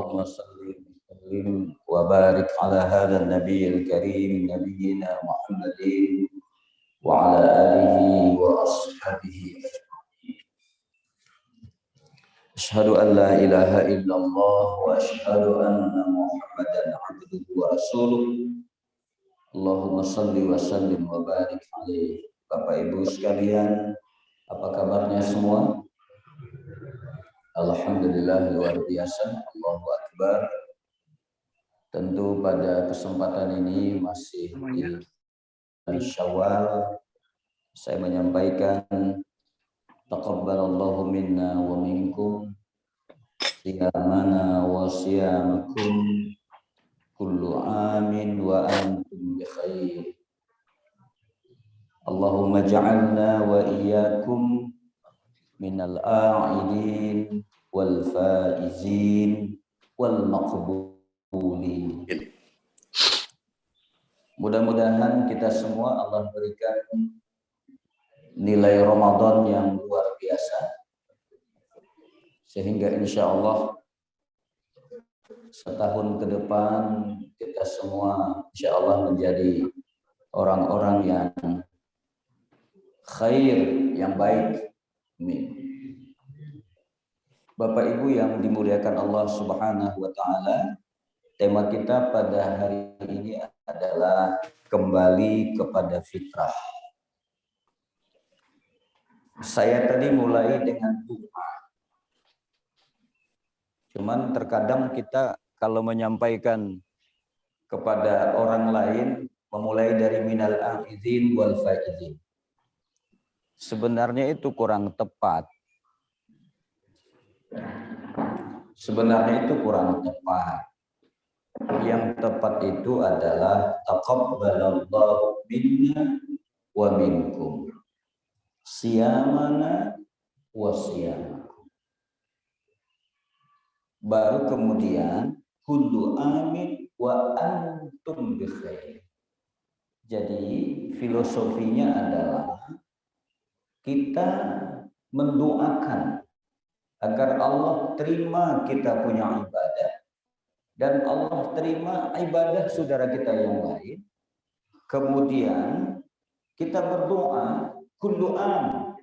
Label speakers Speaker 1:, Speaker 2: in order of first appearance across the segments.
Speaker 1: اللهم صل وسلم وبارك على هذا النبي الكريم نبينا محمد وعلى آله وأصحابه أجمعين. أشهد أن لا إله إلا الله وأشهد أن محمدا عبده ورسوله. Allahumma salli wa sallim wa barik alaihi. Bapak Ibu sekalian, apa kabarnya semua? Alhamdulillah, luar biasa, Allahu Akbar. Tentu pada kesempatan ini masih di Syawal, saya menyampaikan taqabbalallahu minna wa minkum siyamana wa siyamakum kullu amin wa antum bi khair. Allahumma ja'alna wa iyyakum minal a'idin wal faizin wal maqbulin. Mudah-mudahan kita semua Allah berikan nilai Ramadan yang luar biasa, sehingga insya Allah setahun ke depan kita semua insya Allah menjadi orang-orang yang khair, yang baik. Amin. Bapak Ibu yang dimuliakan Allah Subhanahu wa taala, tema kita pada hari ini adalah kembali kepada fitrah. Saya tadi mulai dengan doa. Cuman terkadang kita kalau menyampaikan kepada orang lain memulai dari minal a'idin wal faizin. Sebenarnya itu kurang tepat. Yang tepat itu adalah taqabbalallahu minna wa minkum siyamana wa siyamakum. Baru kemudian kullu amin wa antum bi khair. Jadi filosofinya adalah kita mendoakan agar Allah terima kita punya ibadah dan Allah terima ibadah saudara kita yang lain. Kemudian kita berdoa kullu am,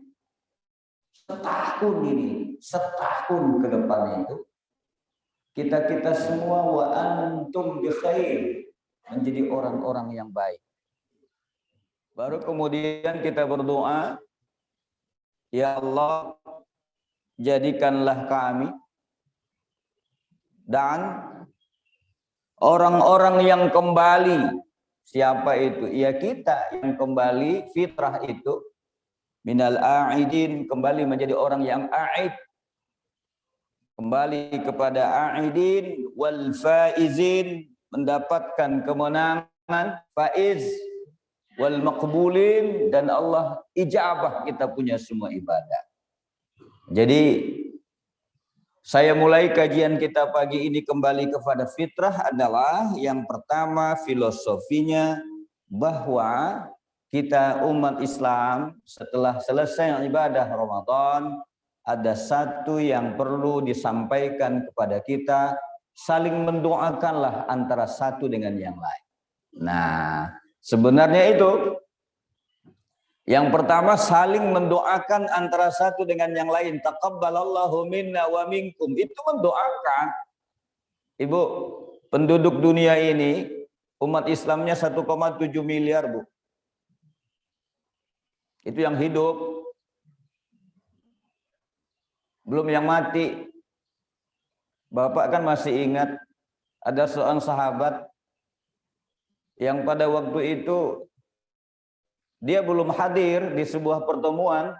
Speaker 1: setahun ke depan itu kita semua wa antum bi khair, menjadi orang-orang yang baik. Baru kemudian kita berdoa, ya Allah, jadikanlah kami dan orang-orang yang kembali. Siapa itu? Ya kita yang kembali fitrah itu. Minal a'idin, kembali menjadi orang yang a'id. Kembali kepada a'idin wal faizin, mendapatkan kemenangan, faiz wal maqbulin, dan Allah ijabah kita punya semua ibadah. Jadi saya mulai kajian kita pagi ini kembali kepada fitrah adalah yang pertama filosofinya bahwa kita umat Islam setelah selesai ibadah Ramadan ada satu yang perlu disampaikan kepada kita, saling mendoakanlah antara satu dengan yang lain. Nah, sebenarnya itu yang pertama saling mendoakan antara satu dengan yang lain. Taqabbalallahu minna wa minkum. Itu mendoakan. Ibu, penduduk dunia ini umat Islamnya 1,7 miliar, Bu. Itu yang hidup. Belum yang mati. Bapak kan masih ingat ada seorang sahabat yang pada waktu itu dia belum hadir di sebuah pertemuan,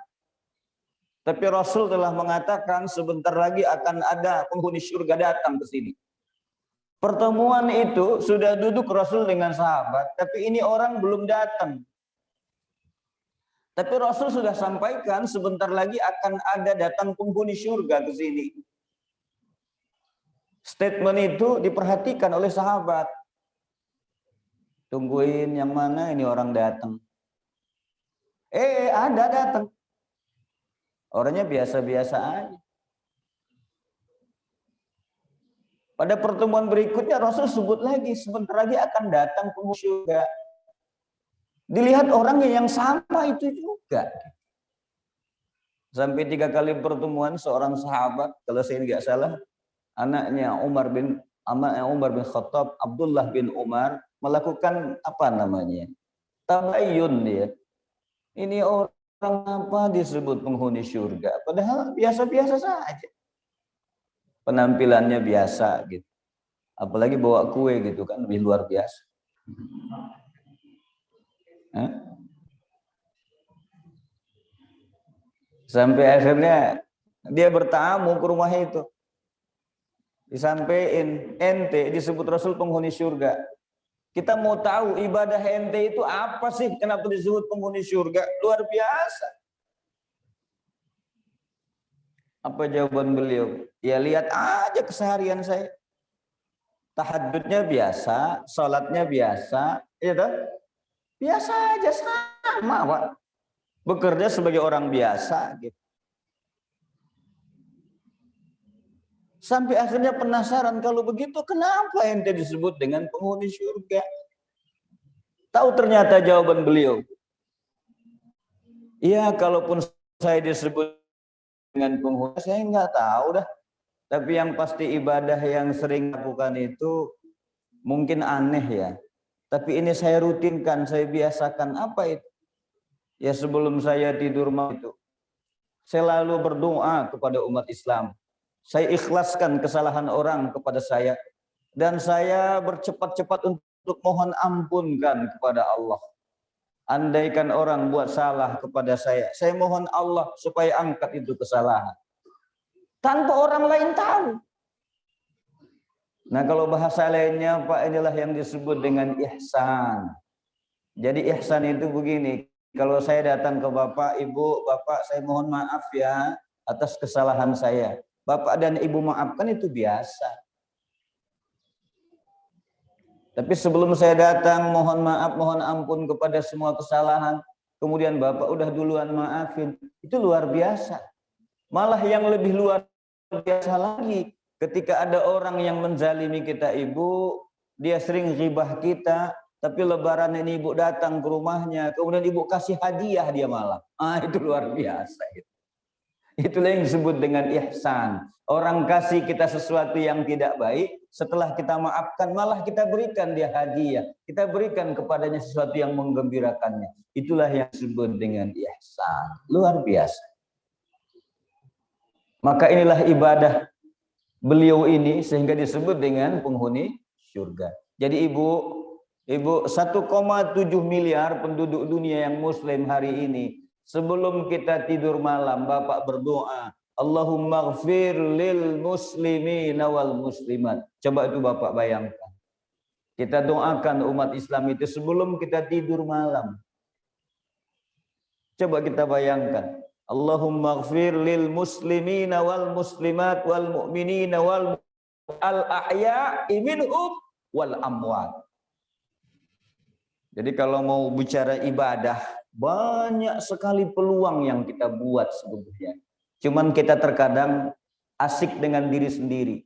Speaker 1: tapi Rasul telah mengatakan sebentar lagi akan ada penghuni surga datang ke sini. Pertemuan itu sudah duduk Rasul dengan sahabat, tapi ini orang belum datang. Tapi Rasul sudah sampaikan sebentar lagi akan ada datang penghuni surga ke sini. Statement itu diperhatikan oleh sahabat. Tungguin yang mana ini orang datang. Ada datang. Orangnya biasa-biasa aja. Pada pertemuan berikutnya Rasul sebut lagi, sebentar lagi akan datang penghuni surga. Dilihat orangnya yang sama itu juga. Sampai 3 kali pertemuan seorang sahabat, kalau saya nggak salah, anaknya Umar bin Khattab, Abdullah bin Umar, melakukan apa namanya? Tabayun dia. Ini orang apa disebut penghuni surga? Padahal biasa-biasa saja. Penampilannya biasa gitu. Apalagi bawa kue gitu kan, lebih luar biasa. Hah? Sampai akhirnya dia bertamu ke rumah itu. Disampaikan, ente disebut Rasul penghuni surga. Kita mau tahu ibadah ente itu apa sih? Kenapa disebut penghuni surga? Luar biasa. Apa jawaban beliau? Ya lihat aja keseharian saya. Tahajudnya biasa, sholatnya biasa, ya toh? Biasa aja sama, Pak. Bekerja sebagai orang biasa gitu. Sampai akhirnya penasaran, kalau begitu kenapa ente disebut dengan penghuni surga? Tahu ternyata jawaban beliau. Iya, kalaupun saya disebut dengan penghuni, saya nggak tahu dah. Tapi yang pasti ibadah yang sering lakukan itu mungkin aneh ya. Tapi ini saya rutinkan, saya biasakan. Apa itu? Ya sebelum saya tidur malam itu, saya lalu berdoa kepada umat Islam. Saya ikhlaskan kesalahan orang kepada saya. Dan saya bercepat-cepat untuk mohon ampunkan kepada Allah. Andaikan orang buat salah kepada saya mohon Allah supaya angkat itu kesalahan. Tanpa orang lain tahu. Nah kalau bahasa lainnya Pak, inilah yang disebut dengan ihsan. Jadi ihsan itu begini, kalau saya datang ke Bapak, Ibu, Bapak saya mohon maaf ya atas kesalahan saya. Bapak dan Ibu maafkan itu biasa. Tapi sebelum saya datang mohon maaf, mohon ampun kepada semua kesalahan, kemudian Bapak udah duluan maafin, itu luar biasa. Malah yang lebih luar biasa lagi, ketika ada orang yang menzalimi kita Ibu, dia sering ghibah kita, tapi lebaran ini Ibu datang ke rumahnya, kemudian Ibu kasih hadiah dia malah. Itu luar biasa. Itulah yang disebut dengan ihsan. Orang kasih kita sesuatu yang tidak baik, setelah kita maafkan malah kita berikan dia hadiah. Kita berikan kepadanya sesuatu yang menggembirakannya. Itulah yang disebut dengan ihsan. Luar biasa. Maka inilah ibadah beliau ini sehingga disebut dengan penghuni surga. Jadi Ibu 1,7 miliar penduduk dunia yang muslim hari ini, sebelum kita tidur malam Bapak berdoa, Allahumma ghfir lil muslimina wal muslimat. Coba itu Bapak bayangkan. Kita doakan umat Islam itu sebelum kita tidur malam. Coba kita bayangkan. Allahumma ghfir lil muslimina wal muslimat wal mu'minina wal ahya'i minhum wal amwat. Jadi kalau mau bicara ibadah, banyak sekali peluang yang kita buat sebetulnya. Cuman kita terkadang asik dengan diri sendiri.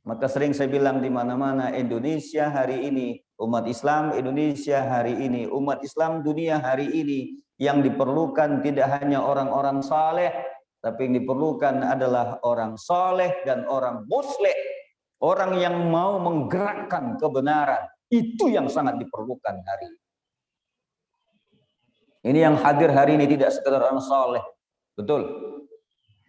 Speaker 1: Maka sering saya bilang di mana-mana, Indonesia hari ini, umat Islam Indonesia hari ini, umat Islam dunia hari ini, yang diperlukan tidak hanya orang-orang saleh, tapi yang diperlukan adalah orang saleh dan orang musleh. Orang yang mau menggerakkan kebenaran, itu yang sangat diperlukan hari ini. Ini yang hadir hari ini tidak sekedar orang saleh. Betul.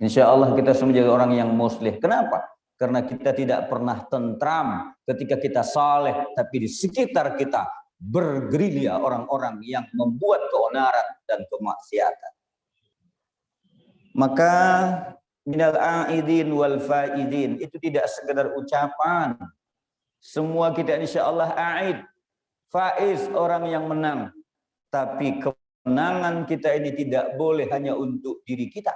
Speaker 1: Insya Allah kita semua menjadi orang yang muslih. Kenapa? Karena kita tidak pernah tentram ketika kita saleh, tapi di sekitar kita bergerilya orang-orang yang membuat keonaran dan kemaksiatan. Maka minal a'idin wal faidin itu tidak sekedar ucapan. Semua kita insya Allah a'id, faiz, orang yang menang. Tapi kemenangan kita ini tidak boleh hanya untuk diri kita,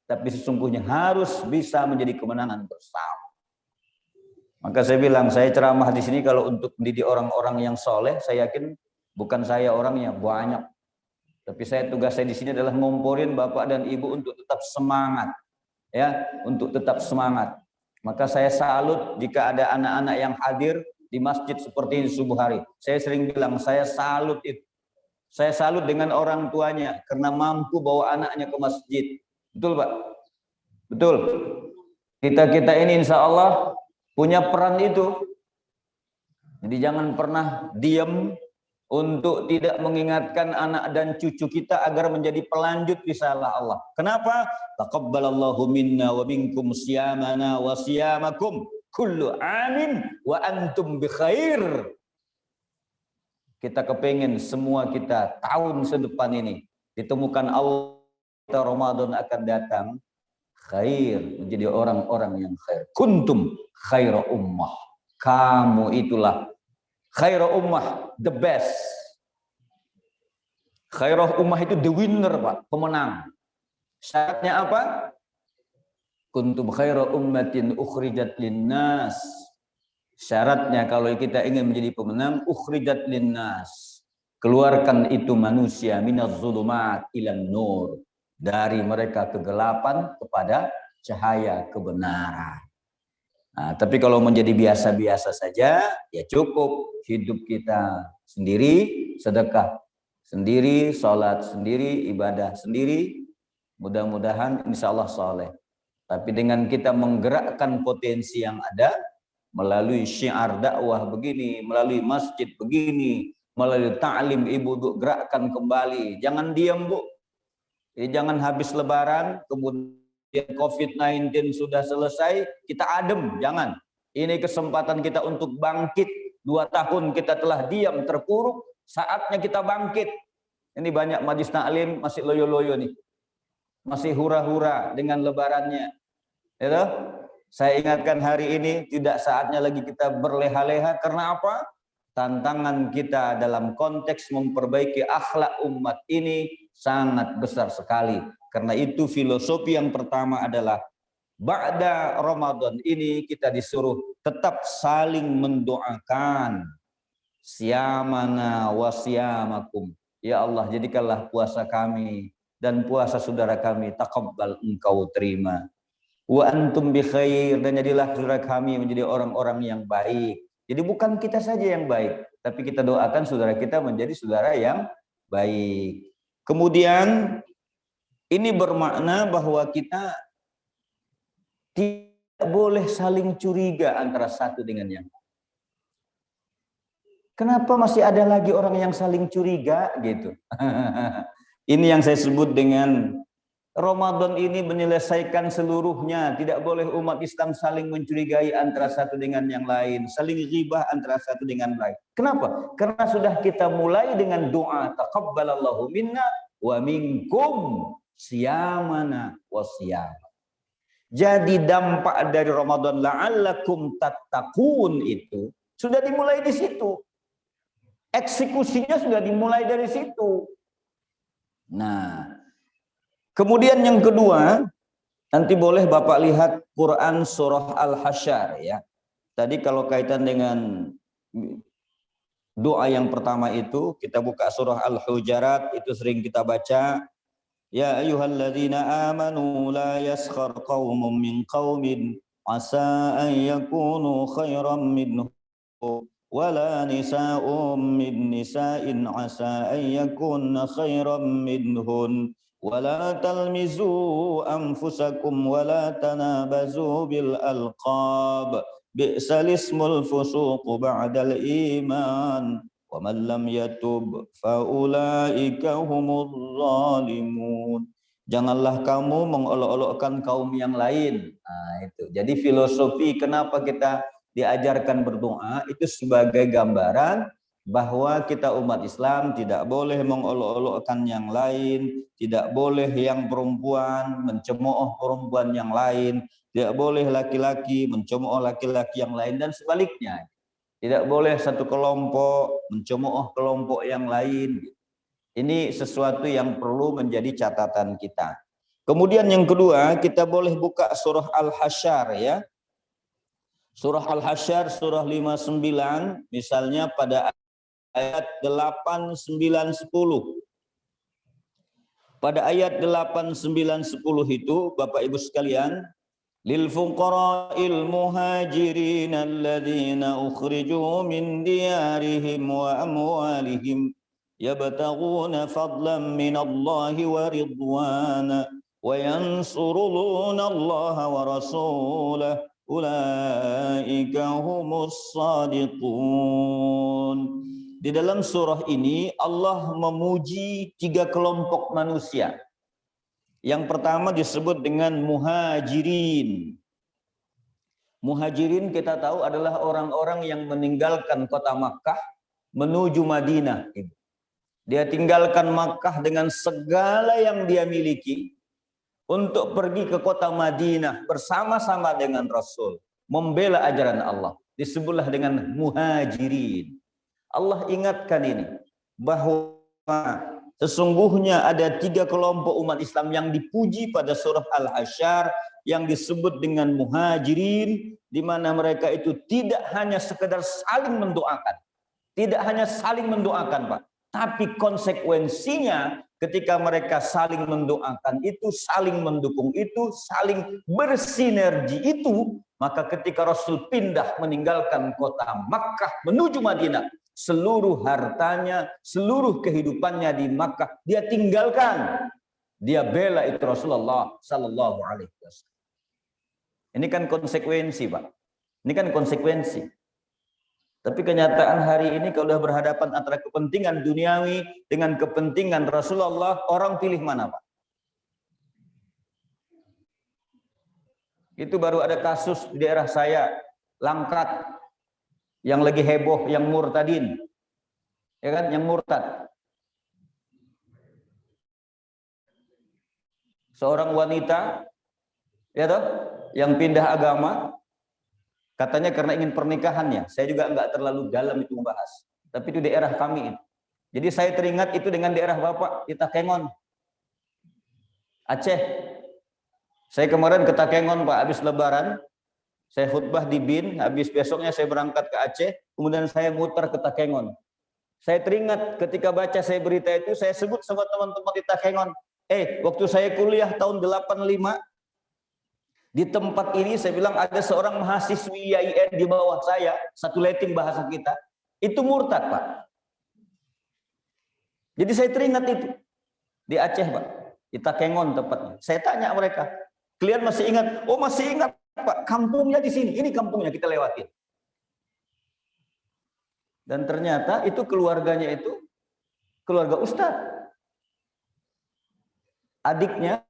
Speaker 1: tapi sesungguhnya harus bisa menjadi kemenangan bersama. Maka saya bilang, saya ceramah di sini kalau untuk mendidik orang-orang yang soleh, saya yakin bukan saya orangnya, banyak. Tapi tugas saya di sini adalah ngomporin Bapak dan Ibu untuk tetap semangat, ya, untuk tetap semangat. Maka saya salut jika ada anak-anak yang hadir di masjid seperti ini subuh hari. Saya sering bilang, saya salut itu. Saya salut dengan orang tuanya karena mampu bawa anaknya ke masjid. Betul, Pak? Betul. Kita ini insya Allah punya peran itu. Jadi jangan pernah diam untuk tidak mengingatkan anak dan cucu kita agar menjadi pelanjut risalah Allah. Kenapa? Taqabbalallahu minna wa minkum siyamana wa siyamakum kullu amin wa antum bi khair. Kita kepingin semua kita tahun sedepan ini ditemukan Allah, kita Ramadan akan datang khair, menjadi orang-orang yang khair. Kuntum khaira ummah. Kamu itulah khaira ummah, the best. Khairah ummah itu the winner, Pak, pemenang. Syaratnya apa? Kuntum khaira ummatin ukhrijat linnas. Syaratnya kalau kita ingin menjadi pemenang, ukhrijat linnas. Keluarkan itu manusia minaz zulumat ilan nur. Dari mereka kegelapan kepada cahaya kebenaran. Nah, tapi kalau menjadi biasa-biasa saja, ya cukup hidup kita sendiri, sedekah sendiri, sholat sendiri, ibadah sendiri. Mudah-mudahan insya Allah soleh. Tapi dengan kita menggerakkan potensi yang ada, melalui syiar dakwah begini, melalui masjid begini, melalui ta'lim ibu gerakkan kembali. Jangan diam, Bu. Jadi jangan habis lebaran, kemudian COVID-19 sudah selesai, kita adem, jangan. Ini kesempatan kita untuk bangkit. 2 tahun kita telah diam, terpuruk, saatnya kita bangkit. Ini banyak majlis taklim masih loyo-loyo nih. Masih hura-hura dengan lebarannya. Ya, saya ingatkan hari ini tidak saatnya lagi kita berleha-leha. Karena apa? Tantangan kita dalam konteks memperbaiki akhlak umat ini sangat besar sekali. Karena itu filosofi yang pertama adalah ba'da Ramadan ini kita disuruh tetap saling mendoakan. Siyamana wa siyamakum. Ya Allah, jadikanlah puasa kami dan puasa saudara kami taqabbal, engkau terima. Wa antum bi khair, dan jadilah saudara kami menjadi orang-orang yang baik. Jadi bukan kita saja yang baik, tapi kita doakan saudara kita menjadi saudara yang baik. Kemudian ini bermakna bahwa kita tidak boleh saling curiga antara satu dengan yang lain. Kenapa masih ada lagi orang yang saling curiga gitu? Ini yang saya sebut dengan Ramadan ini menyelesaikan seluruhnya. Tidak boleh umat Islam saling mencurigai antara satu dengan yang lain, saling ghibah antara satu dengan lain. Kenapa? Karena sudah kita mulai dengan doa taqabbalallahu minna wa minkum siyamana wa siyam. Jadi dampak dari Ramadan la'allakum tattaqun itu sudah dimulai di situ. Eksekusinya sudah dimulai dari situ. Nah, kemudian yang kedua, nanti boleh Bapak lihat Quran surah Al-Hasyr ya. Tadi kalau kaitan dengan doa yang pertama itu, kita buka surah Al-Hujarat, itu sering kita baca. Ya ayyuhalladzina amanu la yaskhar qaumun min qaumin asa an yakunu khairan minhum wala nisa'un min nisa'in asa an yakunna khairan minhun wala talmizu anfusakum wala tanabazu bil alqab bi'sal ismul fusuq ba'dal iman wa man lam yatub fa ulaika humuz zalimun. Janganlah kamu mengolok-olokkan kaum yang lain. Nah, itu. Jadi filosofi kenapa kita diajarkan berdoa itu sebagai gambaran bahwa kita umat Islam tidak boleh mengolok-olokkan yang lain, tidak boleh yang perempuan mencemooh perempuan yang lain, tidak boleh laki-laki mencemooh laki-laki yang lain, dan sebaliknya. Tidak boleh satu kelompok mencemooh kelompok yang lain. Ini sesuatu yang perlu menjadi catatan kita. Kemudian yang kedua, kita boleh buka surah Al-Hasyr ya. Surah Al-Hasyr surah 59 misalnya pada ayat 8, 9, 10. Pada ayat 8, 9, 10 itu Bapak Ibu sekalian, للفقراء المهاجرين الذين أخرجوا من ديارهم وأموالهم يبتغون فضلا من الله ورضوانا وينصرون الله ورسوله أولئك هم الصادقون. Di dalam surah ini Allah memuji 3 kelompok manusia. Yang pertama disebut dengan muhajirin. Muhajirin kita tahu adalah orang-orang yang meninggalkan kota Makkah menuju Madinah. Dia tinggalkan Makkah dengan segala yang dia miliki untuk pergi ke kota Madinah bersama-sama dengan Rasul, membela ajaran Allah. Disebutlah dengan muhajirin. Allah ingatkan ini bahwa sesungguhnya ada 3 kelompok umat Islam yang dipuji pada surah Al-Hasyr yang disebut dengan muhajirin, di mana mereka itu tidak hanya sekedar saling mendoakan, tidak hanya saling mendoakan, Pak, tapi konsekuensinya ketika mereka saling mendoakan itu, saling mendukung itu, saling bersinergi itu, maka ketika Rasul pindah meninggalkan kota Makkah menuju Madinah, seluruh hartanya, seluruh kehidupannya di Makkah dia tinggalkan. Dia bela itu Rasulullah sallallahu alaihi wasallam. Ini kan konsekuensi, Pak. Ini kan konsekuensi. Tapi kenyataan hari ini kalau sudah berhadapan antara kepentingan duniawi dengan kepentingan Rasulullah, orang pilih mana, Pak? Itu baru ada kasus di daerah saya, Langkat, yang lagi heboh, yang murtadin, ya kan, yang murtad. Seorang wanita, ya toh, yang pindah agama, katanya karena ingin pernikahannya. Saya juga enggak terlalu dalam itu membahas, tapi itu daerah kami itu. Jadi saya teringat itu dengan daerah Bapak di Takengon, Aceh. Saya kemarin ke Takengon, Pak, habis Lebaran. Saya khutbah di BIN, habis besoknya saya berangkat ke Aceh, kemudian saya muter ke Takengon. Saya teringat ketika baca saya berita itu, saya sebut sama teman-teman di Takengon, waktu saya kuliah tahun 85, di tempat ini saya bilang ada seorang mahasiswi IAIN di bawah saya, satu letting bahasa kita, itu murtad, Pak. Jadi saya teringat itu, di Aceh, Pak, di Takengon tepatnya. Saya tanya mereka, kalian masih ingat? Oh, masih ingat, Pak, kampungnya di sini, ini kampungnya kita lewatin. Dan ternyata itu keluarganya itu keluarga ustadz. Adiknya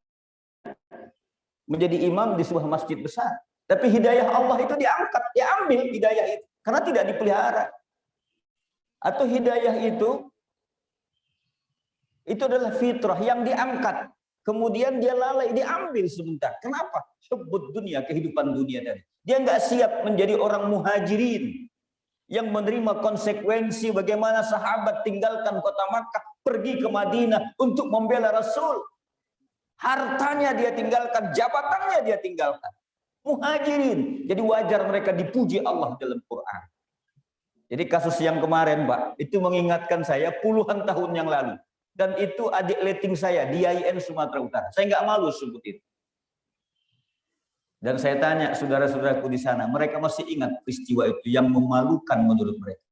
Speaker 1: menjadi imam di sebuah masjid besar. Tapi hidayah Allah itu diangkat, diambil hidayah itu karena tidak dipelihara. Atau hidayah itu adalah fitrah yang diangkat. Kemudian dia lalai, diambil sebentar. Kenapa? Sebut dunia, kehidupan dunia tadi. Dia nggak siap menjadi orang muhajirin yang menerima konsekuensi bagaimana sahabat tinggalkan kota Makkah, pergi ke Madinah untuk membela Rasul. Hartanya dia tinggalkan, jabatannya dia tinggalkan. Muhajirin. Jadi wajar mereka dipuji Allah dalam Quran. Jadi kasus yang kemarin, Pak, itu mengingatkan saya puluhan tahun yang lalu. Dan itu adik letting saya di IAIN Sumatera Utara. Saya nggak malu sebut itu. Dan saya tanya saudara-saudaraku di sana, mereka masih ingat peristiwa itu yang memalukan menurut mereka.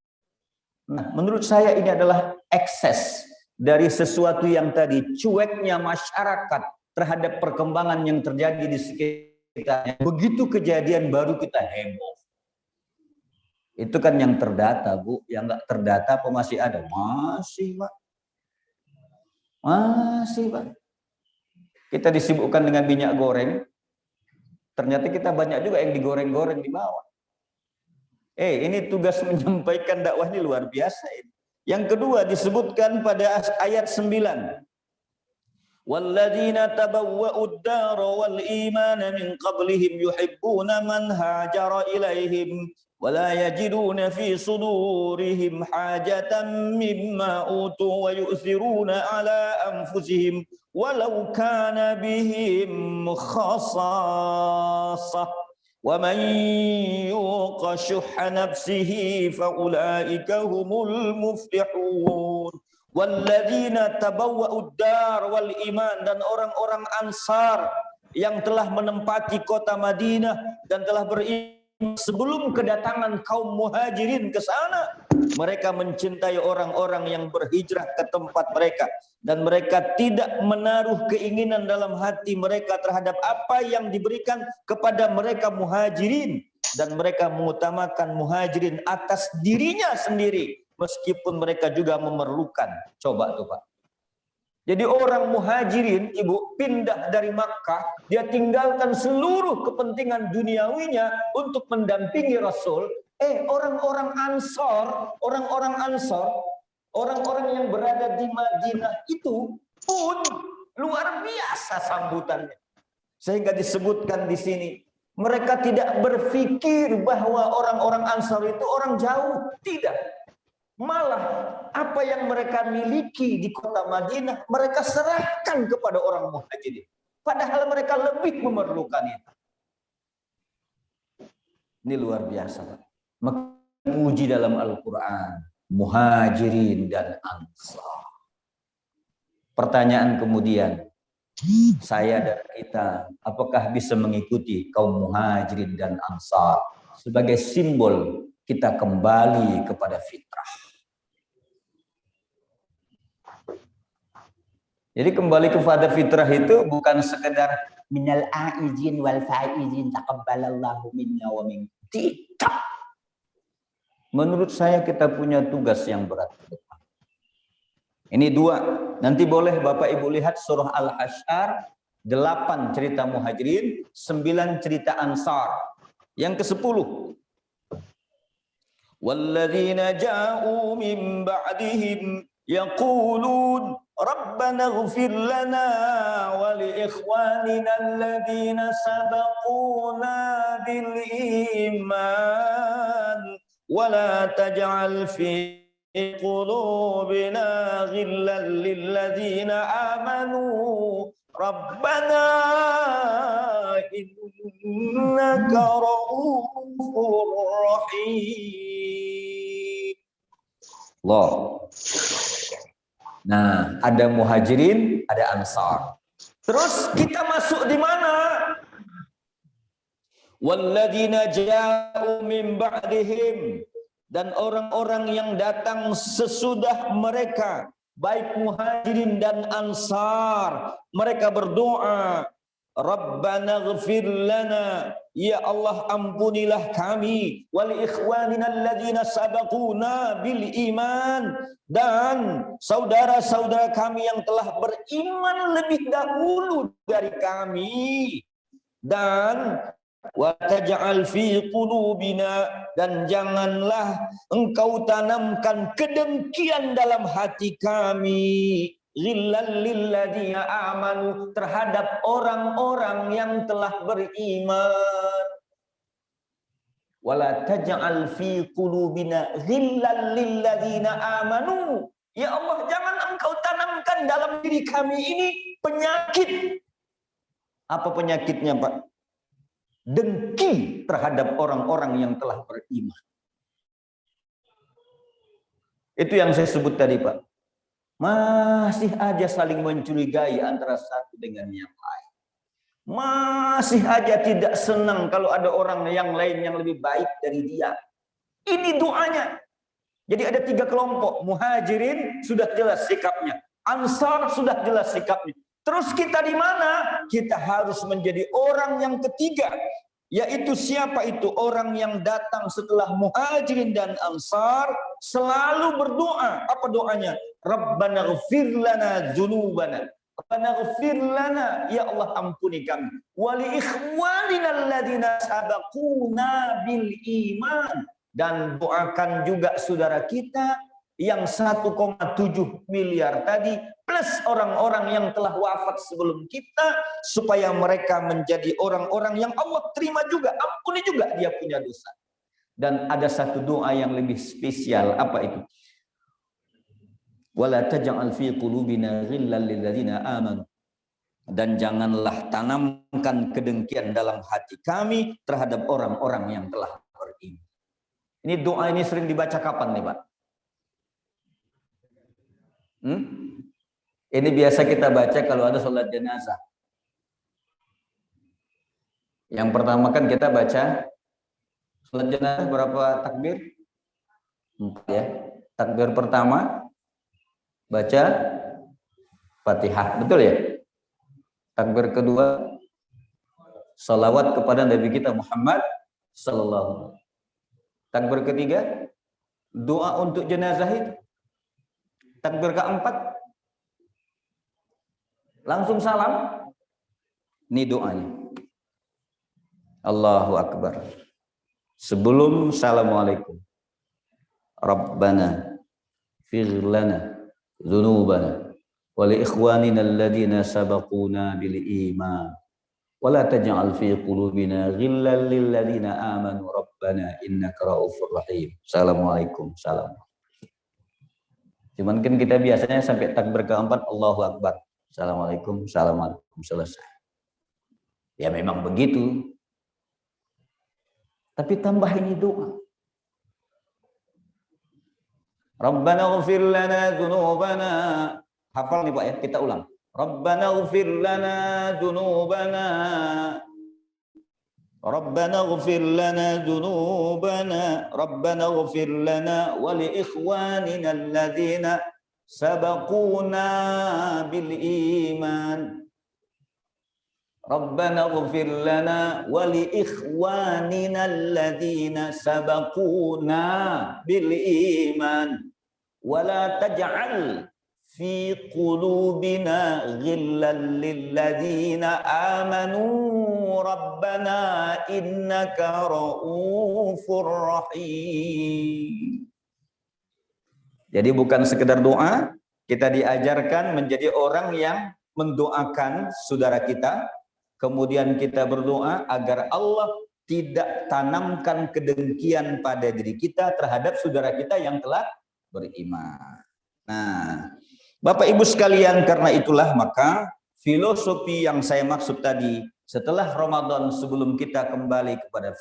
Speaker 1: Nah, menurut saya ini adalah ekses dari sesuatu yang tadi, cueknya masyarakat terhadap perkembangan yang terjadi di sekitarnya. Begitu kejadian baru kita heboh. Itu kan yang terdata, Bu. Yang nggak terdata apa masih ada? Masih, Pak. Masih, Pak. Kita disibukkan dengan minyak goreng. Ternyata kita banyak juga yang digoreng-goreng di bawah. Ini tugas menyampaikan dakwah ini luar biasa ini. Yang kedua disebutkan pada ayat 9. Walladzina tabawwa'ud dara wal imana min qablihim yuhibbuna man hajara ilaihim ولا يجدون في صدورهم حاجة مما أوتوا ويؤثرون على أنفسهم ولو كان بهم خصاصة ومن يوق شح نفسه فأولئك هم المفلحون. والذين تبوأوا الدار والإيمان, dan orang-orang Ansar yang telah menempati kota Madinah dan telah beriman sebelum kedatangan kaum muhajirin ke sana. Mereka mencintai orang-orang yang berhijrah ke tempat mereka, dan mereka tidak menaruh keinginan dalam hati mereka terhadap apa yang diberikan kepada mereka muhajirin, dan mereka mengutamakan muhajirin atas dirinya sendiri meskipun mereka juga memerlukan. Coba tuh Pak. Jadi orang muhajirin, Ibu, pindah dari Makkah, dia tinggalkan seluruh kepentingan duniawinya untuk mendampingi Rasul. Orang-orang Ansor, orang-orang yang berada di Madinah itu pun luar biasa sambutannya. Sehingga disebutkan di sini, mereka tidak berpikir bahwa orang-orang Ansor itu orang jauh, tidak. Malah apa yang mereka miliki di kota Madinah mereka serahkan kepada orang muhajirin, padahal mereka lebih memerlukan itu. Ini luar biasa. Maka puji dalam Al-Quran muhajirin dan ansar. Pertanyaan kemudian, saya dan kita apakah bisa mengikuti kaum muhajirin dan ansar sebagai simbol kita kembali kepada fitrah? Jadi kembali kepada fitrah itu bukan sekedar minal aizin wal faizin taqabbalallahu minna wa minkum. Tidak. Menurut saya kita punya tugas yang berat. Ini dua. Nanti boleh Bapak Ibu lihat surah Al-Hasyr, 8 cerita muhajirin, 9 cerita ansar. Yang ke-10. Walladzina ja'u min ba'dihim yaqulun Rabbana ighfir lana wa li ikhwanina alladhina sabaquna bil iman wa la taj'al fi qulubina ghillan lil ladzina amanu Rabbana innaka ra'ufur rahim. Allah. Nah, ada muhajirin, ada ansar. Terus kita masuk di mana? Walladzina ja'u min ba'dihim, dan orang-orang yang datang sesudah mereka, baik muhajirin dan ansar, mereka berdoa, Rabbana ighfir lana, ya Allah ampunilah kami, wal ikhwanina alladzina sabaquna bil iman, dan saudara-saudara kami yang telah beriman lebih dahulu dari kami, dan wa taj'al fi qulubina, dan janganlah engkau tanamkan kedengkian dalam hati kami, ghillal lilladzina amanu, terhadap orang-orang yang telah beriman. Wala taj'al fi qulubina ghillal lilladzina amanu. Ya Allah, jangan engkau tanamkan dalam diri kami ini penyakit. Apa penyakitnya, Pak? Dengki terhadap orang-orang yang telah beriman. Itu yang saya sebut tadi, Pak. Masih aja saling mencurigai antara satu dengan yang lain. Masih aja tidak senang kalau ada orang yang lain yang lebih baik dari dia. Ini doanya. Jadi ada 3 kelompok. Muhajirin sudah jelas sikapnya. Ansar sudah jelas sikapnya. Terus kita di mana? Kita harus menjadi orang yang ketiga. Yaitu siapa itu? Orang yang datang setelah muhajirin dan ansar selalu berdoa. Apa doanya? Rabbana ighfir lana dzunubana. Rabbana ighfir lana, ya Allah ampuni kami. Wa li ikhwanina alladzina sabaquna bil iman. Dan doakan juga saudara kita yang 1,7 miliar tadi, plus orang-orang yang telah wafat sebelum kita, supaya mereka menjadi orang-orang yang Allah terima juga, ampuni juga dia punya dosa. Dan ada satu doa yang lebih spesial, apa itu? Wala taj'al fi qulubina ghillal lil ladzina amanu, dan janganlah tanamkan kedengkian dalam hati kami terhadap orang-orang yang telah beriman. Ini doa ini sering dibaca kapan nih, Pak? Ini biasa kita baca kalau ada sholat jenazah. Yang pertama kan kita baca salat jenazah berapa takbir? 4 ya. Takbir pertama baca Fatihah, betul ya? Takbir kedua salawat kepada Nabi kita Muhammad sallallahu alaihi wasallam. Takbir ketiga doa untuk jenazah itu. Takbir keempat langsung salam. Ini doanya. Allahu Akbar. Sebelum Assalamualaikum. Rabbana fighfir lana dzunubana wa li ikhwanina alladhina sabaquna bil iman wa la taj'al fi qulubina ghillan lil ladzina amanu rabbana innaka ra'ufur rahim. Assalamualaikum. Salam. Cuman kan kita biasanya sampai takbir keempat Allahu Akbar. Assalamualaikum, assalamualaikum, selesai. Ya memang begitu. Tapi tambah ini doa. Rabbana ighfir lana dzunubana. Hafal nih Pak ya, kita ulang. Rabbana ighfir lana dzunubana. Rabbana ighfir lana dzunubana. Rabbana ighfir lana wa li ikhwanina alladzina sabaquna bil iman. Rabbana ighfir lana wa li ikhwanina alladzina sabaquna bil iman wa la taj'al fi qulubina ghillan lil ladzina amanu rabbana innaka ra'ufur rahim. Jadi bukan sekedar doa, kita diajarkan menjadi orang yang mendoakan saudara kita. Kemudian kita berdoa agar Allah tidak tanamkan kedengkian pada diri kita terhadap saudara kita yang telah beriman. Nah, Bapak Ibu sekalian, karena itulah maka filosofi yang saya maksud tadi, setelah Ramadan sebelum kita kembali kepada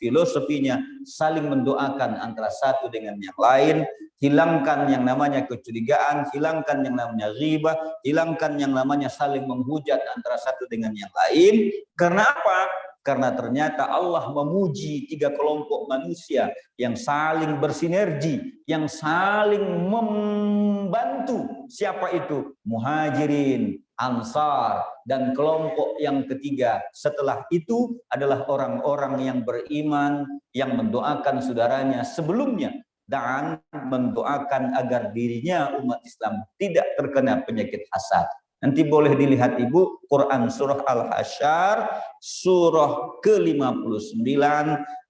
Speaker 1: filosofinya saling mendoakan antara satu dengan yang lain, hilangkan yang namanya kecurigaan, hilangkan yang namanya ghibah, hilangkan yang namanya saling menghujat antara satu dengan yang lain. Karena apa? Karena ternyata Allah memuji 3 kelompok manusia yang saling bersinergi, yang saling membantu. Siapa itu? Muhajirin, Ansar, dan kelompok yang ketiga setelah itu adalah orang-orang yang beriman, yang mendoakan saudaranya sebelumnya dan mendoakan agar dirinya umat Islam tidak terkena penyakit hasad. Nanti boleh dilihat Ibu, Quran surah Al-Hasyr surah ke-59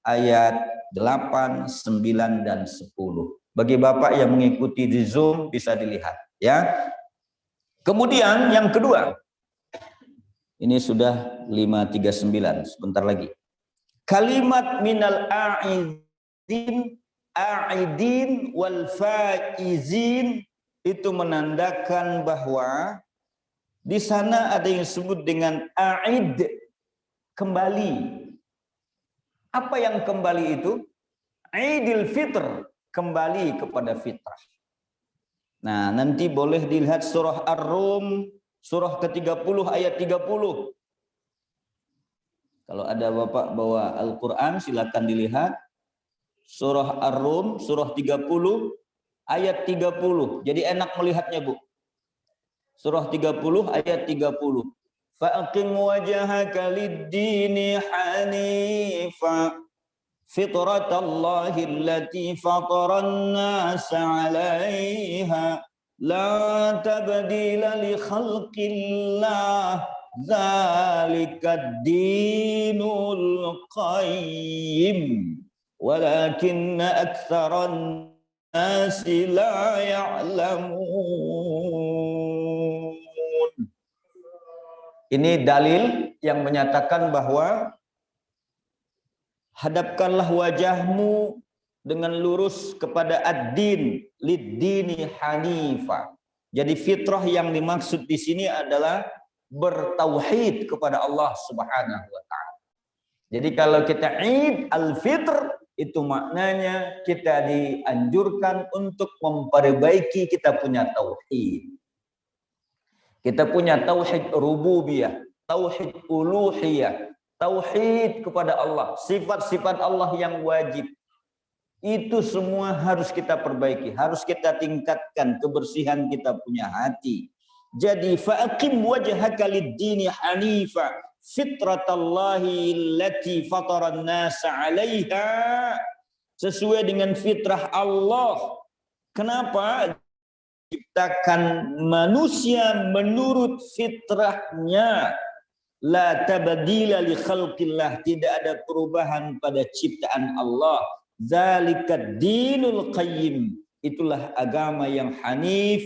Speaker 1: ayat 8, 9 dan 10. Bagi Bapak yang mengikuti di Zoom bisa dilihat ya. Kemudian yang kedua, ini sudah 539, sebentar lagi. Kalimat minal a'idin wal faizin itu menandakan bahwa di sana ada yang disebut dengan a'id, kembali. Apa yang kembali itu? Idul Fitr, kembali kepada fitrah. Nah, nanti boleh dilihat surah Ar-Rum, surah ke-30 ayat 30. Kalau ada Bapak bawa Al-Quran, silakan dilihat. Surah Ar-Rum, surah 30, ayat 30. Jadi enak melihatnya, Bu. Surah 30, ayat 30. Fa'aqim wajhaka lid-dini hanifa. Fitratallahi allati fataran nasa 'alaiha la tabdila li khalqillah dzalikad dinul qayyim walakinna aktsaran nasi la ya'lamun. Ini dalil yang menyatakan bahwa hadapkanlah wajahmu dengan lurus kepada ad-din, lid-dini hanifa. Jadi fitrah yang dimaksud di sini adalah bertauhid kepada Allah Subhanahu wa taala. Jadi kalau kita Id al-Fitr itu maknanya kita dianjurkan untuk memperbaiki kita punya tauhid. Kita punya tauhid rububiyah, tauhid uluhiyah, tauhid kepada Allah, sifat-sifat Allah yang wajib. Itu semua harus kita perbaiki, harus kita tingkatkan kebersihan kita punya hati. Jadi fa'aqim wajhaka lid-dini hanifa fitratallahi allati fataran nasa 'alaiha, sesuai dengan fitrah Allah. Kenapa? Ciptakan manusia menurut fitrahnya. La tabdila li khalqillah, tidak ada perubahan pada ciptaan Allah. Zalikad dinul qayyim, itulah agama yang hanif,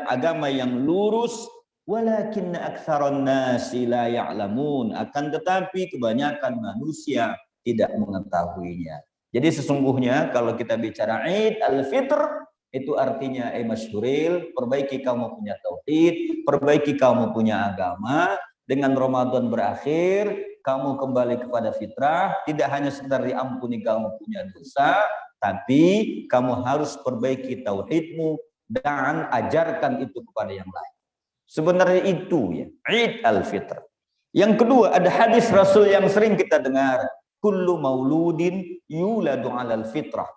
Speaker 1: agama yang lurus. Walakinna aktsaran nasi la ya'lamun, akan tetapi kebanyakan manusia tidak mengetahuinya. Jadi sesungguhnya kalau kita bicara Id al-Fitr, itu artinya Mas Huril, perbaiki kamu punya tauhid, perbaiki kamu punya agama. Dengan Ramadan berakhir, kamu kembali kepada fitrah, tidak hanya sekedar diampuni kamu punya dosa, tapi kamu harus perbaiki tauhidmu dan ajarkan itu kepada yang lain. Sebenarnya itu ya, Id al-Fitr. Yang kedua, ada hadis Rasul yang sering kita dengar, kullu mauludin yuladu 'alal fitrah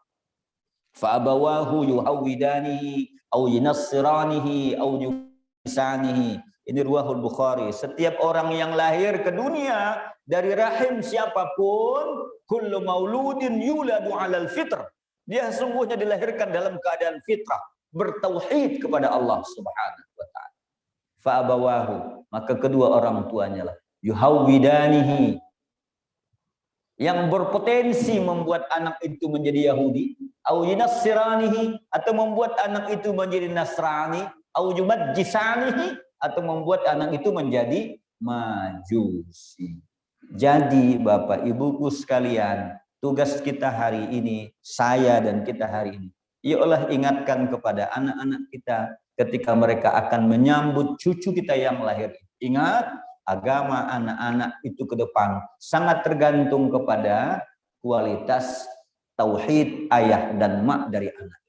Speaker 1: fa abawahu yuhawidanihi au yunassiranihi au yusanihi. Ini riwayat Bukhari. Setiap orang yang lahir ke dunia dari rahim siapapun, kullu mauludin yuladu 'alal fitr. Dia sungguhnya dilahirkan dalam keadaan fitrah, bertauhid kepada Allah Subhanahu wa taala. Fa abawahu, maka kedua orang tuanya lah, yuhawidanihi, yang berpotensi membuat anak itu menjadi Yahudi, au yunassiranihi, atau membuat anak itu menjadi Nasrani, au yumajjisanihi, atau membuat anak itu menjadi Majusi. Jadi Bapak Ibuku sekalian, tugas kita hari ini, saya dan kita hari ini, ialah ingatkan kepada anak-anak kita ketika mereka akan menyambut cucu kita yang lahir. Ingat, agama anak-anak itu ke depan sangat tergantung kepada kualitas tauhid ayah dan mak dari anak.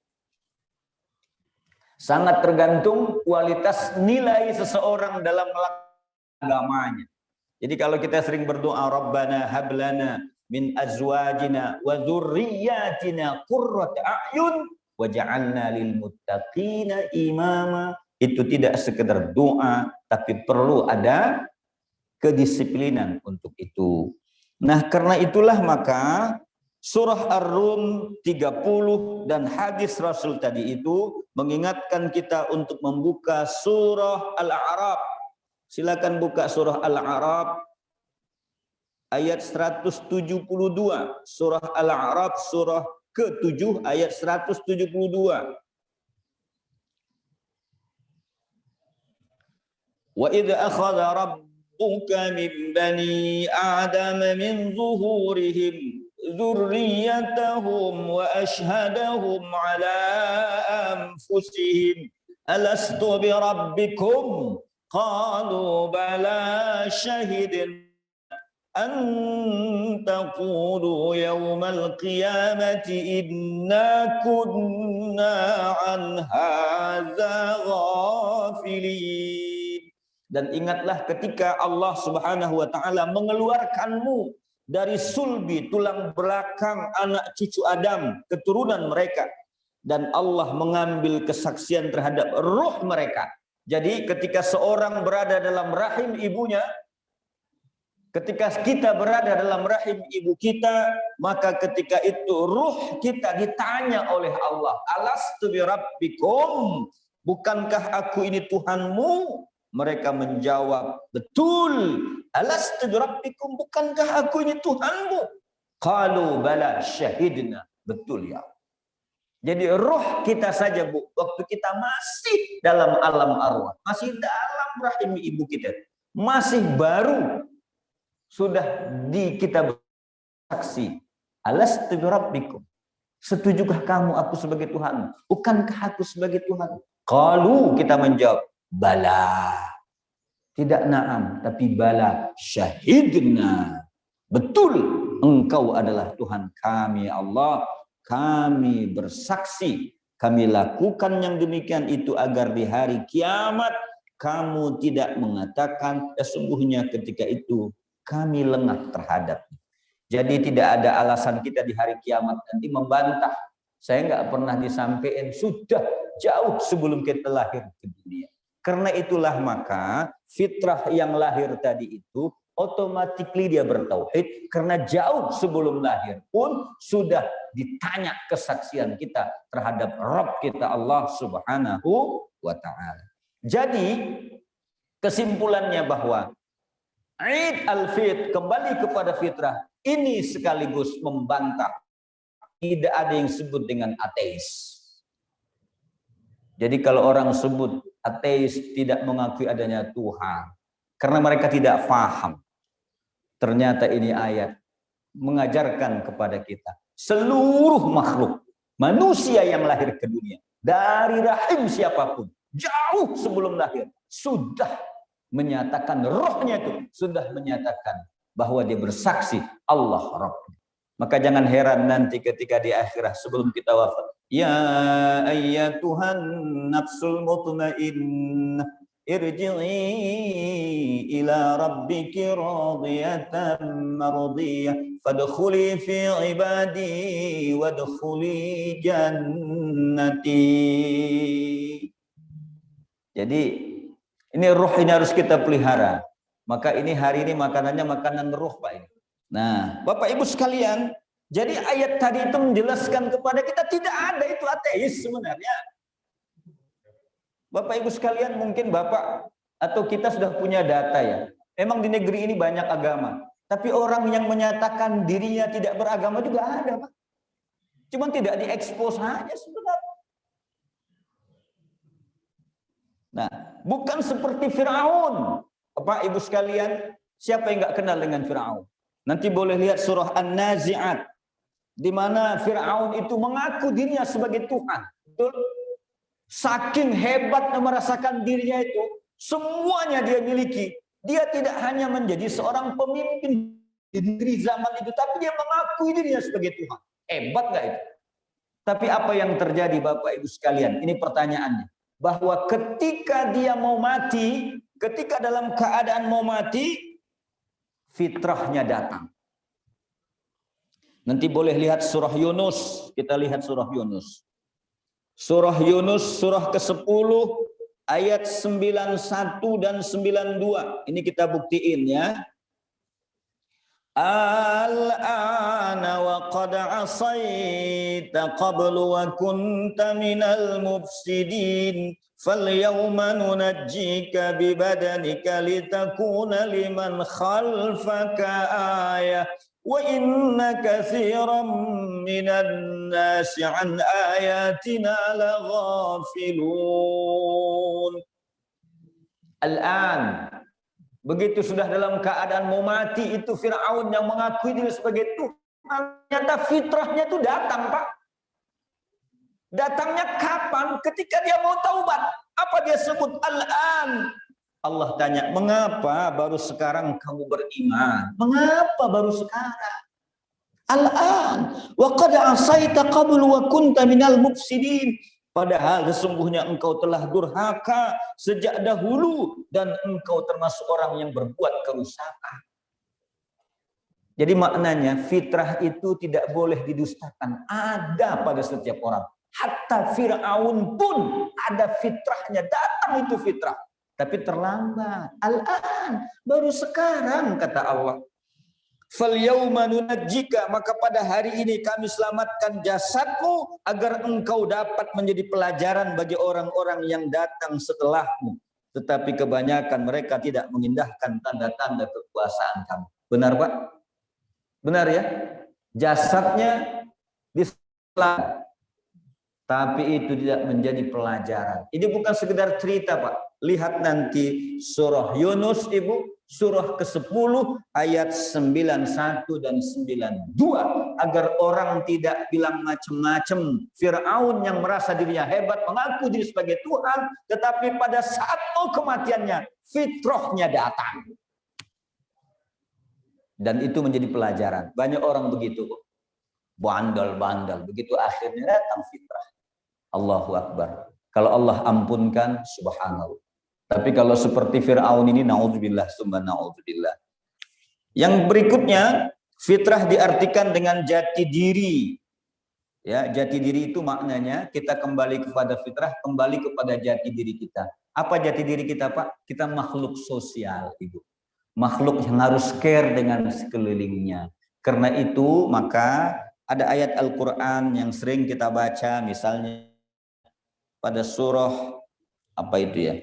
Speaker 1: Sangat tergantung kualitas nilai seseorang dalam melakukan agamanya. Jadi kalau kita sering berdoa, Rabbana hablana min azwajina wa dzurriyyatina qurrata a'yun waj'alna lil muttaqina imama, itu tidak sekedar doa, tapi perlu ada kedisiplinan untuk itu. Nah, karena itulah maka Surah Ar-Rum 30 dan hadis Rasul tadi itu mengingatkan kita untuk membuka surah Al-A'raf. Silakan buka surah Al-A'raf ayat 172. Surah Al-A'raf surah ke-7 ayat 172. Wa idza akhadha rabbuka min bani adama min zuhurihim ذريتهم وأشهدهم على أنفسهم ألست بربكم قالوا بلى شهدنا أن تقولوا يوم القيامة إنا كنا عن هذا غافلين. Dan ingatlah ketika Allah Subhanahu wa taala mengeluarkanmu dari sulbi, tulang belakang anak cucu Adam, keturunan mereka, dan Allah mengambil kesaksian terhadap ruh mereka. Jadi ketika seorang berada dalam rahim ibunya, ketika kita berada dalam rahim ibu kita, maka ketika itu ruh kita ditanya oleh Allah, alastu birabbikum, bukankah aku ini Tuhanmu? Mereka menjawab, betul. Alastu birabbikum, bukankah aku ini Tuhanmu? Qalu bala syahidna, betul ya. Jadi roh kita saja Bu, waktu kita masih dalam alam arwah, masih dalam rahim ibu kita, masih baru, sudah kita bersaksi, alastu birabbikum, setujukah kamu aku sebagai Tuhan? Bukankah aku sebagai Tuhan? Qalu, kita menjawab, bala. Tidak na'am, tapi bala, syahidna. Betul, engkau adalah Tuhan kami Allah. Kami bersaksi, kami lakukan yang demikian itu agar di hari kiamat kamu tidak mengatakan sesungguhnya ketika itu kami lengah terhadapnya. Jadi tidak ada alasan kita di hari kiamat nanti membantah. Saya nggak pernah disampaikan, sudah jauh sebelum kita lahir ke dunia. Karena itulah maka fitrah yang lahir tadi itu automatically dia bertauhid, karena jauh sebelum lahir pun sudah ditanya kesaksian kita terhadap Rabb kita Allah Subhanahu wa ta'ala. Jadi kesimpulannya bahwa Eid al-Fitr kembali kepada fitrah ini sekaligus membantah tidak ada yang disebut dengan ateis. Jadi kalau orang sebut ateis tidak mengakui adanya Tuhan karena mereka tidak paham. Ternyata ini ayat mengajarkan kepada kita seluruh makhluk manusia yang lahir ke dunia dari rahim siapapun jauh sebelum lahir sudah menyatakan, rohnya itu sudah menyatakan bahwa dia bersaksi Allah Rabb. Maka jangan heran nanti ketika di akhirat sebelum kita wafat, ya ayyatuhan nafsul mutmainnah irji'i ila rabbiki radiyatan mardiyah fadkhuli fi ibadi wadkhuli jannati. Jadi ini ruh ini harus kita pelihara. Maka ini hari ini makanannya makanan ruh, Pak. Nah, Bapak Ibu sekalian, jadi ayat tadi itu menjelaskan kepada kita tidak ada itu ateis sebenarnya. Bapak Ibu sekalian, mungkin Bapak atau kita sudah punya data ya. Memang di negeri ini banyak agama, tapi orang yang menyatakan dirinya tidak beragama juga ada, Pak. Cuma tidak diekspos saja sebenarnya. Nah, bukan seperti Firaun. Bapak Ibu sekalian, siapa yang nggak kenal dengan Firaun? Nanti boleh lihat surah An-Nazi'at, di mana Firaun itu mengaku dirinya sebagai Tuhan. Betul? Saking hebatnya merasakan dirinya itu, semuanya dia miliki. Dia tidak hanya menjadi seorang pemimpin di negeri zaman itu, tapi dia mengakui dirinya sebagai Tuhan. Hebat nggak itu? Tapi apa yang terjadi Bapak Ibu sekalian? Ini pertanyaannya. Bahwa ketika dia mau mati, ketika dalam keadaan mau mati, fitrahnya datang. Nanti boleh lihat surah Yunus. Kita lihat surah Yunus. Surah Yunus, surah ke-10, ayat 91 dan 92. Ini kita buktiin ya. Al-ana wa qad asaita qablu wa kunta minal mufsidin falyawma nunajjika bibadanika litakuna liman khalfaka ayah wa inna katsiran minan nasi an ayatina laghafilun. Al-an, begitu sudah dalam keadaan mau mati itu Firaun yang mengakui diri sebagai Tuhan, ternyata fitrahnya itu datang, Pak. Datangnya kapan? Ketika dia mau taubat. Apa dia sebut? Al-an. Allah tanya, mengapa baru sekarang kamu beriman? Mengapa baru sekarang? Al-an. Wa qad asaita qablu wa kunta minal mufsidin. Padahal sesungguhnya engkau telah durhaka sejak dahulu dan engkau termasuk orang yang berbuat kerusakan. Jadi maknanya fitrah itu tidak boleh didustakan. Ada pada setiap orang. Hatta Fir'aun pun ada fitrahnya. Datang itu fitrah. Tapi terlambat. Al-an. Baru sekarang kata Allah. Falyawma nunajjika, maka pada hari ini kami selamatkan jasadmu agar engkau dapat menjadi pelajaran bagi orang-orang yang datang setelahmu. Tetapi kebanyakan mereka tidak mengindahkan tanda-tanda kekuasaan kamu. Benar, Pak? Benar ya? Jasadnya diselamatkan, tapi itu tidak menjadi pelajaran. Ini bukan sekedar cerita, Pak. Lihat nanti surah Yunus, Ibu. Surah ke-10 ayat 91 dan 92 agar orang tidak bilang macam-macam. Firaun yang merasa dirinya hebat mengaku diri sebagai Tuhan, tetapi pada saat mau kematiannya fitrahnya datang. Dan itu menjadi pelajaran. Banyak orang begitu, bandel-bandel, begitu akhirnya datang fitrah. Allahu Akbar. Kalau Allah ampunkan, subhanallah. Tapi kalau seperti Fir'aun ini, na'udzubillah, summa na'udzubillah. Yang berikutnya, fitrah diartikan dengan jati diri. Ya, jati diri itu maknanya kita kembali kepada fitrah, kembali kepada jati diri kita. Apa jati diri kita, Pak? Kita makhluk sosial, Ibu. Makhluk yang harus care dengan sekelilingnya. Karena itu, maka ada ayat Al-Quran yang sering kita baca, misalnya pada surah apa itu ya?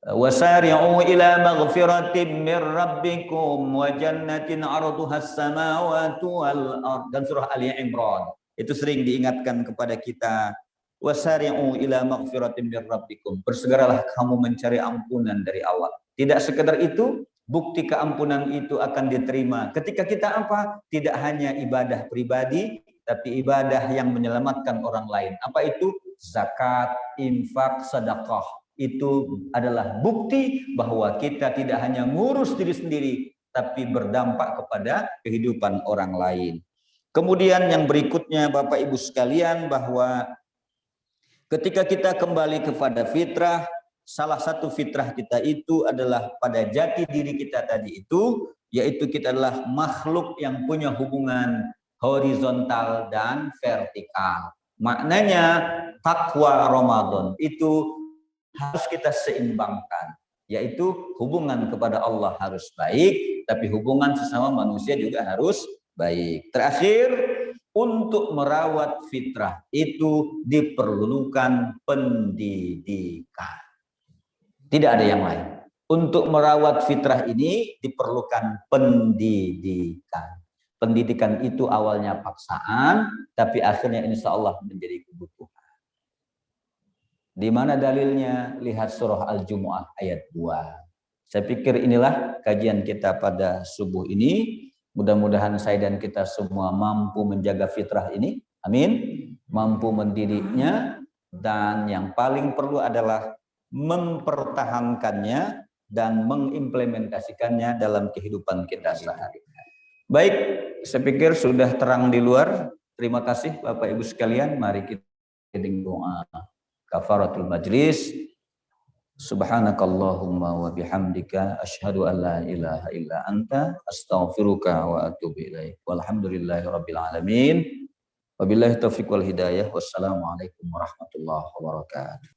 Speaker 1: Wasari'u ila maghfiratin min rabbikum wa jannatin 'arduha as-samawati wal ard, dan surah Ali Imran. Itu sering diingatkan kepada kita. Wasari'u ila maghfiratin min rabbikum. Bersegeralah kamu mencari ampunan dari Allah. Tidak sekedar itu, bukti keampunan itu akan diterima ketika kita apa? Tidak hanya ibadah pribadi, tapi ibadah yang menyelamatkan orang lain. Apa itu? Zakat, infak, sedekah. Itu adalah bukti bahwa kita tidak hanya ngurus diri sendiri, tapi berdampak kepada kehidupan orang lain. Kemudian yang berikutnya Bapak Ibu sekalian, bahwa ketika kita kembali kepada fitrah, salah satu fitrah kita itu adalah pada jati diri kita tadi itu, yaitu kita adalah makhluk yang punya hubungan horizontal dan vertikal. Maknanya takwa Ramadan itu harus kita seimbangkan, yaitu hubungan kepada Allah harus baik, tapi hubungan sesama manusia juga harus baik. Terakhir, untuk merawat fitrah itu diperlukan pendidikan. Tidak ada yang lain. Untuk merawat fitrah ini diperlukan pendidikan. Pendidikan itu awalnya paksaan, tapi akhirnya insya Allah menjadi kebutuhan. Di mana dalilnya? Lihat surah Al-Jumu'ah ayat 2. Saya pikir inilah kajian kita pada subuh ini. Mudah-mudahan saya dan kita semua mampu menjaga fitrah ini. Amin. Mampu mendidiknya, dan yang paling perlu adalah mempertahankannya dan mengimplementasikannya dalam kehidupan kita sehari-hari. Baik, saya pikir sudah terang di luar. Terima kasih Bapak Ibu sekalian. Mari kita doa kafaratul majlis. Subhanakallahumma wa bihamdika asyhadu an la ilaha illa anta astaghfiruka wa atubu ilaik. Walhamdulillahi rabbil alamin. Wabillahi taufiq wal hidayah. Wassalamualaikum warahmatullahi wabarakatuh.